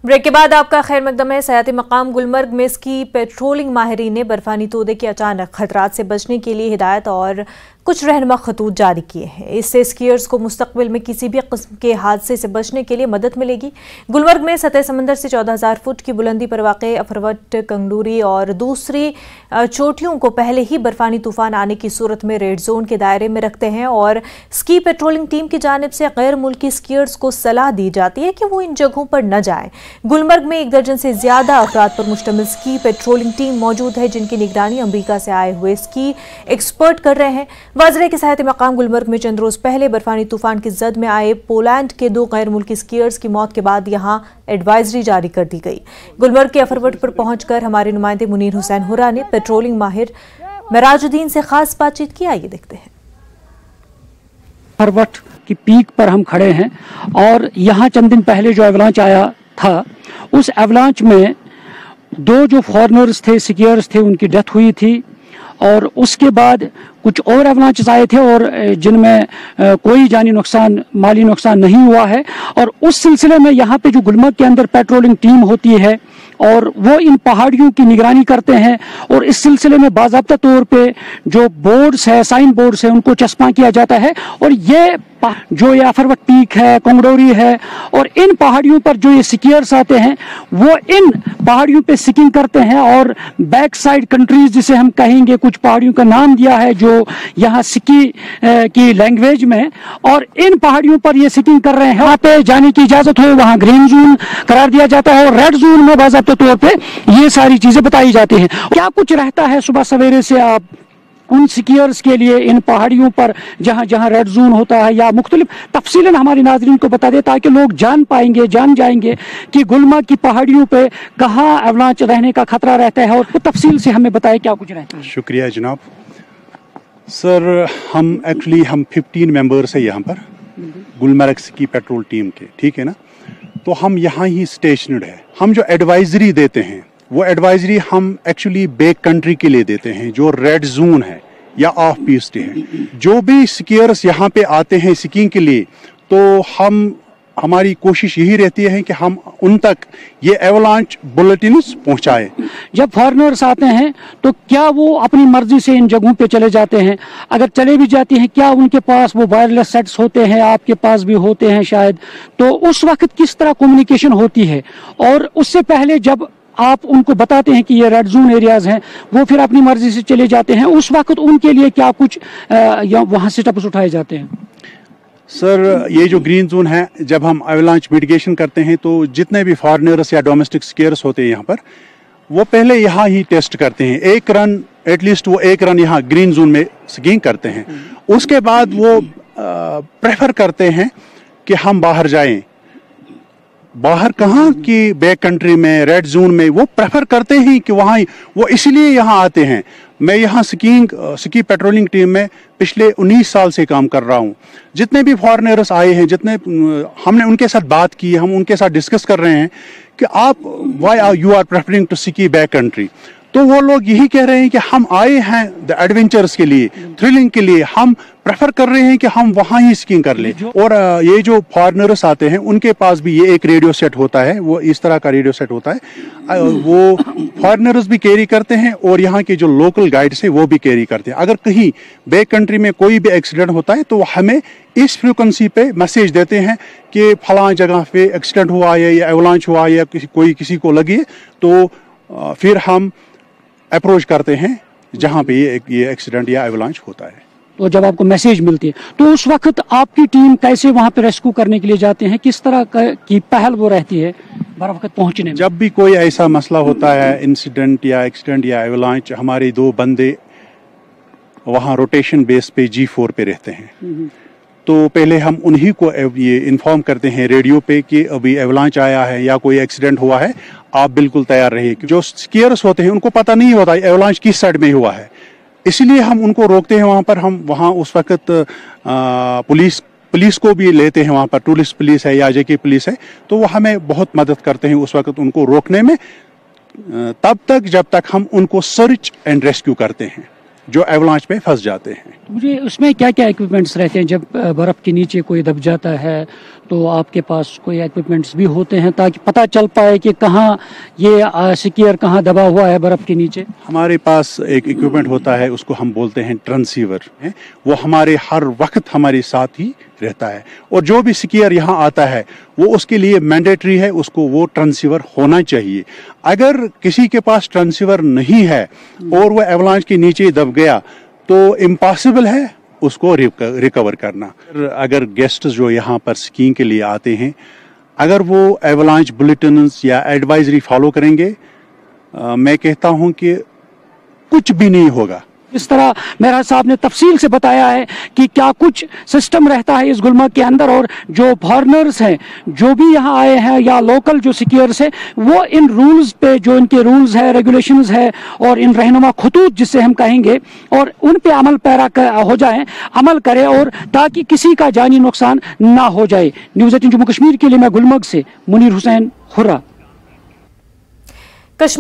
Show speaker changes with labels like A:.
A: Break के बाद आपका खैर मकदम है। सयाती मकाम गुलमर्ग में इसकी पेट्रोलिंग माहिरीन ने बर्फानी तोदे के अचानक खतरात से बचने के लिए हिदायत और कुछ रहनुमा खतूत जारी किए हैं। इससे स्कीयर्स को मुस्तकबिल में किसी भी किस्म के हादसे से बचने के लिए मदद मिलेगी। गुलमर्ग में सतह समंदर से 14,000 फुट की बुलंदी पर वाक़े अफरवट, कंगडूरी और दूसरी चोटियों को पहले ही बर्फानी तूफान आने की सूरत में रेड जोन के दायरे में रखते हैं और स्की पेट्रोलिंग टीम की जानिब से गैर मुल्की स्कीयर्स को सलाह दी जाती है कि वो इन जगहों पर न जाएं। गुलमर्ग में 1 दर्जन से ज्यादा अफराद पर मुश्तमिल स्की पेट्रोलिंग टीम मौजूद है, जिनकी निगरानी अमरीका से आए हुए स्की एक्सपर्ट कर रहे हैं। वाज़ेह के सयाती मकाम गुलमर्ग में चंद रोज पहले बर्फानी तूफान की जद में आए पोलैंड के 2 गैर मुल्की स्कीयर्स की मौत के बाद यहां एडवाइजरी जारी कर दी गई। गुलमर्ग के अफरवट पर पहुंचकर हमारे नुमाइंदे मुनीर हुसैन हुरा ने पेट्रोलिंग माहिर मेराजुद्दीन से खास बातचीत की। आइए देखते हैं।
B: अफरवट की पीक पर हम खड़े हैं और यहाँ चंद दिन पहले जो एवलांच आया था, उस एवलांच में 2 जो फॉरेनर्स थे, स्कीयर्स थे, उनकी डेथ हुई थी और उसके बाद कुछ और एवलांचेस आए थे और जिनमें कोई जानी नुकसान, माली नुकसान नहीं हुआ है। और उस सिलसिले में यहाँ पे जो गुलमर्ग के अंदर पेट्रोलिंग टीम होती है और वो इन पहाड़ियों की निगरानी करते हैं और इस सिलसिले में बाज़ाब्ता तौर पे जो बोर्ड्स है, साइन बोर्ड्स है, उनको चस्पा किया जाता है। और ये जो ये अफरवट पीक है, कंगडोरी है और इन पहाड़ियों पर जो ये स्कीयर्स आते हैं वो इन पहाड़ियों पे स्कीइंग करते हैं और बैक साइड कंट्रीज जिसे हम कहेंगे, कुछ पहाड़ियों का नाम दिया है जो यहाँ स्की की लैंग्वेज में, और इन पहाड़ियों पर ये स्कीइंग कर रहे हैं। वहाँ पे जाने की इजाजत हो, वहाँ ग्रीन जोन करार दिया जाता है और रेड जोन में बाज़ाब्ता तौर पे ये सारी चीजें बताई जाती हैं। क्या कुछ रहता है सुबह सवेरे से आप उन स्कीयर्स के लिए इन पहाड़ियों पर जहां जहां रेड जोन होता है, या मुख्तलिफ तफसीलन हमारे नाज़रीन को बता दे ताकि लोग जान जाएंगे कि गुलमर्ग की पहाड़ियों पे कहाँ एवलांच रहने का खतरा रहता है, और वो तफसील से हमें बताएं क्या कुछ रहता है।
C: शुक्रिया जनाब। सर, हम 15 मेंबर्स है यहाँ पर गुलमर्ग की पेट्रोल टीम के, ठीक है ना। तो हम यहाँ ही स्टेशनड है। हम जो एडवाइजरी देते हैं वो एडवाइजरी हम एक्चुअली बैक कंट्री के लिए देते हैं, जो रेड जोन है या ऑफ पीस्ट है। जो भी स्कीयर्स यहाँ पे आते हैं स्कीइंग के लिए, तो हमारी कोशिश यही रहती है कि हम उन तक ये एवलांच बुलेटिन्स पहुँचाए।
B: जब फॉरेनर्स आते हैं तो क्या वो अपनी मर्जी से इन जगहों पे चले जाते हैं? अगर चले भी जाते हैं, क्या उनके पास वो वायरलेस सेट्स होते हैं? आपके पास भी होते हैं शायद। तो उस वक्त किस तरह कम्युनिकेशन होती है? और उससे पहले जब आप उनको बताते हैं कि ये रेड जोन एरियाज हैं, वो फिर अपनी मर्जी से चले जाते हैं, उस वक्त उनके लिए क्या कुछ वहाँ से स्टेप्स उठाए जाते हैं?
C: सर, ये जो ग्रीन जोन है, जब हम एवलांच मिटिगेशन करते हैं तो जितने भी फॉरेनर्स या डोमेस्टिक स्कीयर्स होते हैं यहाँ पर, वो पहले यहाँ ही टेस्ट करते हैं। 1 रन एटलीस्ट वो 1 रन यहाँ ग्रीन जोन में स्कीइंग करते हैं। उसके बाद वो प्रेफर करते हैं कि हम बाहर जाएं। बाहर कहाँ कि बैक कंट्री में, रेड जोन में, वो प्रेफर करते हैं कि वहाँ वो इसलिए यहाँ आते हैं। मैं यहाँ स्की पेट्रोलिंग टीम में पिछले 19 साल से काम कर रहा हूँ। जितने भी फॉरेनर्स आए हैं, जितने हमने उनके साथ बात की, हम उनके साथ डिस्कस कर रहे हैं कि आप why you are preferring to ski back country. तो वो लोग यही कह रहे हैं कि हम आए हैं द एडवेंचर्स के लिए, थ्रिलिंग के लिए, हम प्रेफर कर रहे हैं कि हम वहाँ ही स्कीइंग कर ले। और ये जो फॉरेनर्स आते हैं उनके पास भी ये एक रेडियो सेट होता है, वो इस तरह का रेडियो सेट होता है, वो फॉरेनर्स भी कैरी करते हैं और यहाँ के जो लोकल गाइड्स हैं वो भी कैरी करते हैं। अगर कहीं बैक कंट्री में कोई भी एक्सीडेंट होता है तो हमें इस फ्रीक्वेंसी पे मैसेज देते हैं कि फलां जगह पे एक्सीडेंट हुआ है या एवलांच हुआ है या किसी को लगी है, तो फिर हम अप्रोच करते हैं जहाँ पे ये एक्सीडेंट या एवलांच होता है।
B: तो जब आपको मैसेज मिलती है तो उस वक्त आपकी टीम कैसे वहाँ पे रेस्क्यू करने के लिए जाते हैं? किस तरह की पहल वो रहती है बर वक्त पहुँचने में? जब
C: भी कोई ऐसा मसला होता है, इंसिडेंट या एक्सीडेंट या एवलांच, हमारे 2 बंदे वहाँ रोटेशन बेस पे G4 पे रहते हैं। तो पहले हम उन्हीं को ये इन्फॉर्म करते हैं रेडियो पे कि अभी एवलांच आया है या कोई एक्सीडेंट हुआ है, आप बिल्कुल तैयार रहिए। जो स्कीयर्स होते हैं उनको पता नहीं होता एवलांच किस साइड में हुआ है, इसलिए हम उनको रोकते हैं वहाँ पर। हम वहाँ उस वक्त पुलिस को भी लेते हैं, वहाँ पर टूरिस्ट पुलिस है या जेके पुलिस है, तो वो हमें बहुत मदद करते हैं उस वक्त उनको रोकने में, तब तक जब तक हम उनको सर्च एंड रेस्क्यू करते हैं जो एवलांच पे फंस जाते हैं।
B: मुझे उसमें क्या क्या इक्विपमेंट्स रहते हैं? जब बर्फ के नीचे कोई दब जाता है تو آپ کے پاس کوئی ایکوپمنٹس بھی ہوتے ہیں تاکہ پتہ چل پائے کہ کہاں یہ سکیئر کہاں دبا ہوا ہے برف کے نیچے؟
C: ہمارے پاس ایک اکوپمنٹ ہوتا ہے، اس کو ہم بولتے ہیں ٹرانسیور، وہ ہمارے ہر وقت ہمارے ساتھ ہی رہتا ہے، اور جو بھی سکیئر یہاں آتا ہے وہ اس کے لیے مینڈیٹری ہے، اس کو وہ ٹرانسیور ہونا چاہیے۔ اگر کسی کے پاس ٹرانسیور نہیں ہے اور وہ ایولانچ کے نیچے دب گیا تو امپاسبل ہے اس کو ریکور کرنا۔ اگر گیسٹس جو یہاں پر سکینگ کے لیے آتے ہیں، اگر وہ ایولانچ بلیٹنز یا ایڈوائزری فالو کریں گے، میں کہتا ہوں کہ کچھ بھی نہیں ہوگا۔
B: اس طرح میرا صاحب نے تفصیل سے بتایا ہے کہ کیا کچھ سسٹم رہتا ہے اس گلمرگ کے اندر، اور جو فارنرز ہیں جو بھی یہاں آئے ہیں یا لوکل جو سکیئرز ہیں وہ ان رولز پہ، جو ان کے رولز ہے، ریگولیشنز ہے اور ان رہنما خطوط جسے ہم کہیں گے، اور ان پہ عمل پیرا ہو جائیں، عمل کرے، اور تاکہ کسی کا جانی نقصان نہ ہو جائے۔ نیوز 18 جموں کشمیر کے لیے میں گلمرگ سے منیر حسین خرہ۔